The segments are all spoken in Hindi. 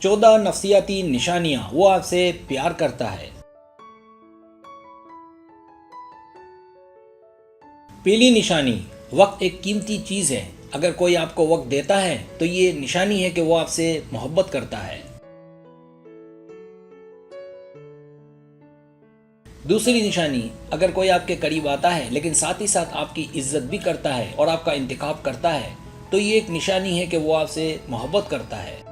14 नफसियाती निशानियां वो आपसे प्यार करता है। पहली निशानी, वक्त एक कीमती चीज है। अगर कोई आपको वक्त देता है तो ये निशानी है कि वो आपसे मोहब्बत करता है। दूसरी निशानी, अगर कोई आपके करीब आता है लेकिन साथ ही साथ आपकी इज्जत भी करता है और आपका इंतखाब करता है तो ये एक निशानी है कि वो आपसे मोहब्बत करता है।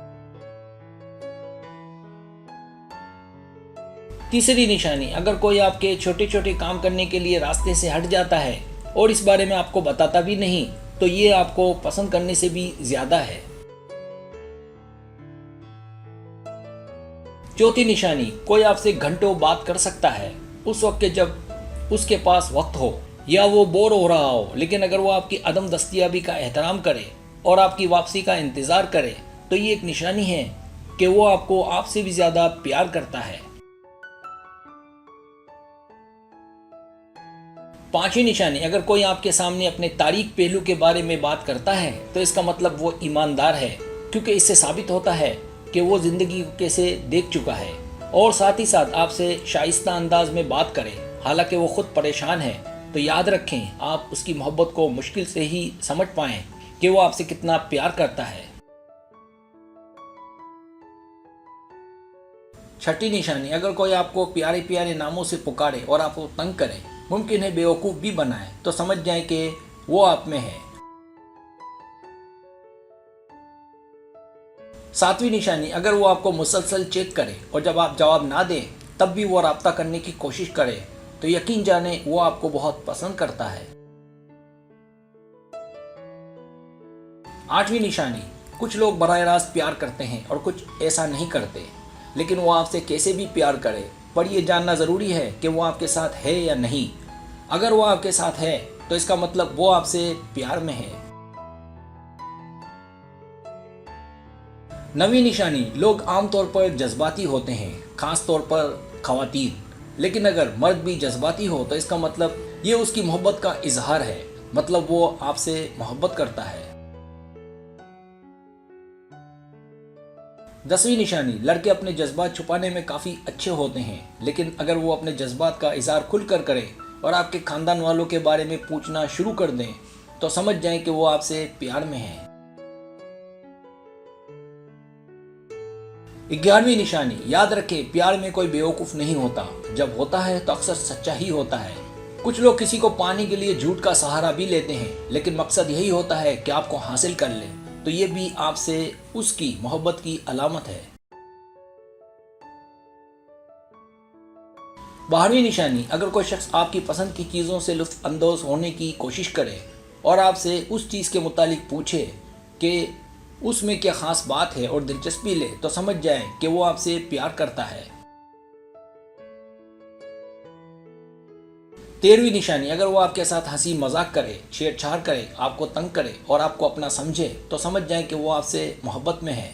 तीसरी निशानी, अगर कोई आपके छोटे छोटे काम करने के लिए रास्ते से हट जाता है और इस बारे में आपको बताता भी नहीं तो ये आपको पसंद करने से भी ज्यादा है। चौथी निशानी, कोई आपसे घंटों बात कर सकता है उस वक्त जब उसके पास वक्त हो या वो बोर हो रहा हो, लेकिन अगर वो आपकी अदम दस्तयाबी का एहतराम करे और आपकी वापसी का इंतजार करे तो ये एक निशानी है कि वो आपको आपसे भी ज्यादा प्यार करता है। पांचवी निशानी, अगर कोई आपके सामने अपने तारीख पहलू के बारे में बात करता है तो इसका मतलब वो ईमानदार है, क्योंकि इससे साबित होता है कि वो जिंदगी को कैसे देख चुका है और साथ ही साथ आपसे शाइस्ता अंदाज में बात करे हालांकि वो खुद परेशान है। तो याद रखें, आप उसकी मोहब्बत को मुश्किल से ही समझ पाएं कि वो आपसे कितना प्यार करता है। छठी निशानी, अगर कोई आपको प्यारे प्यारे नामों से पुकारे और आपको तंग करे, मुमकिन है बेवकूफ़ भी बनाए, तो समझ जाए कि वो आप में है। सातवीं निशानी, अगर वो आपको मुसलसल चेक करे और जब आप जवाब ना दें तब भी वो राब्ता करने की कोशिश करे तो यकीन जाने वो आपको बहुत पसंद करता है। आठवीं निशानी, कुछ लोग बराह रास्त प्यार करते हैं और कुछ ऐसा नहीं करते, लेकिन वो आपसे कैसे भी प्यार करे पर यह जानना ज़रूरी है कि वो आपके साथ है या नहीं। अगर वो आपके साथ है तो इसका मतलब वो आपसे प्यार में है। नवीं निशानी, लोग आमतौर पर जज्बाती होते हैं, खास तौर पर खवातीन, लेकिन अगर मर्द भी जज्बाती हो तो इसका मतलब ये उसकी मोहब्बत का इजहार है, मतलब वो आपसे मोहब्बत करता है। 10वीं निशानी, लड़के अपने जज्बात छुपाने में काफ़ी अच्छे होते हैं, लेकिन अगर वो अपने जज्बात का इजहार खुलकर करें और आपके खानदान वालों के बारे में पूछना शुरू कर दें तो समझ जाएं कि वो आपसे प्यार में है। 11वीं निशानी, याद रखें, प्यार में कोई बेवकूफ़ नहीं होता, जब होता है तो अक्सर सच्चा ही होता है। कुछ लोग किसी को पाने के लिए झूठ का सहारा भी लेते हैं, लेकिन मकसद यही होता है कि आपको हासिल कर ले, तो ये भी आपसे उसकी मोहब्बत की अलामत है। 12वीं निशानी, अगर कोई शख्स आपकी पसंद की चीज़ों से लुत्फ अंदोज होने की कोशिश करे और आपसे उस चीज़ के मुतालिक पूछे कि उसमें क्या ख़ास बात है और दिलचस्पी ले तो समझ जाए कि वो आपसे प्यार करता है। 13वीं निशानी, अगर वो आपके साथ हंसी मजाक करे, छेड़छाड़ करे, आपको तंग करे और आपको अपना समझे तो समझ जाए कि वो आपसे मोहब्बत में है।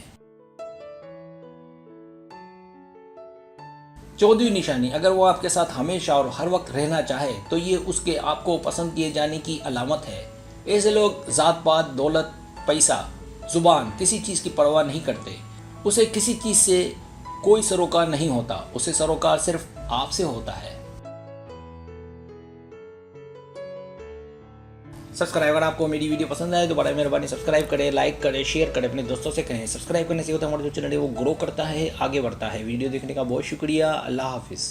14वीं निशानी, अगर वो आपके साथ हमेशा और हर वक्त रहना चाहे तो ये उसके आपको पसंद किए जाने की अलामत है। ऐसे लोग जात पात, दौलत, पैसा, जुबान, किसी चीज़ की परवाह नहीं करते। उसे किसी चीज़ से कोई सरोकार नहीं होता, उसे सरोकार सिर्फ आपसे होता है। सब्सक्राइबर, आपको मेरी वीडियो पसंद आए तो बड़ा मेहरबानी सब्सक्राइब करें, लाइक करें, शेयर करें, अपने दोस्तों से कहें। सब्सक्राइब करने से होता है हमारा जो चैनल है वो ग्रो करता है, आगे बढ़ता है। वीडियो देखने का बहुत शुक्रिया। अल्लाह हाफिज़।